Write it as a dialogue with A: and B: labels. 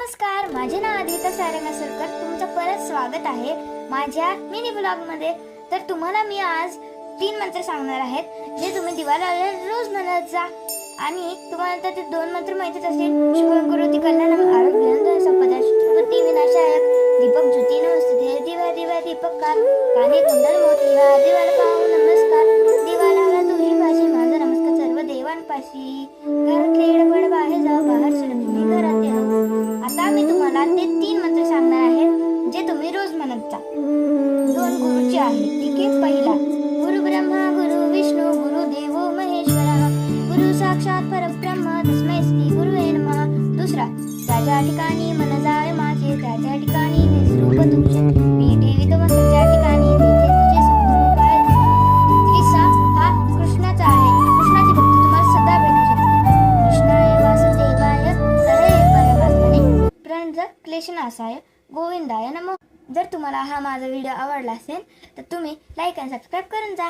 A: नमस्कार, माझे नाव आदित्य सारंगसरकर. तुमचं परत स्वागत आहे माझ्या मिनी ब्लॉगमध्ये. तर तुम्हाला मी आज 3 मंत्र सांगणार आहेत जे तुम्ही दिवा लावल्यावर रोज म्हणत जा. आणि तुम्हाला तर ते 2 मंत्र माहितीच असतील. शुभं करोति कल्याणं आरोग्यं संपदा श्रुती विनाशायक दीपक ज्योती नमस्ते दिवा दिवा दीपक काने कुंडल मोती दिवाला पाहू नमस्कार. दिवा लावला तुही पाशी माझा नमस्कार सर्व देवांपाशी. घर खेळ पड बाहेर जाऊ बाहेर सुलक्षणी घरात येऊ. आता मी तुम्हाला ते 3 मंत्र सांगणार आहे जे तुम्ही रोज म्हणत जा. 2 गुरुचे आहेत. ठीक आहे. पहिला, गुरु ब्रह्मा गुरु विष्णू गुरु देवो महेश्वरा गुरु साक्षात परब्रह्म तस्मै श्री गुरुवे नमः. दुसरा, ज्या ठिकाणी मन जावे माझे त्या ठिकाणी निस्रूप तुझे मी ठेवितो त्या ठिकाणी तेथे तुझे संपूर्ण काय. तिसरा, हा कृष्णाचा आहे. कृष्णाची भक्ती तुम्हाला सदा भेटू शकते. कृष्णाय वासुदेवाय हरे परमात्मने प्रणत क्लेशनाशाय गोविंदाय नमः. जर तुम्हाला हा माझा व्हिडिओ आवडला असेल तर तुम्ही लाईक आणि सबस्क्राईब करून जा.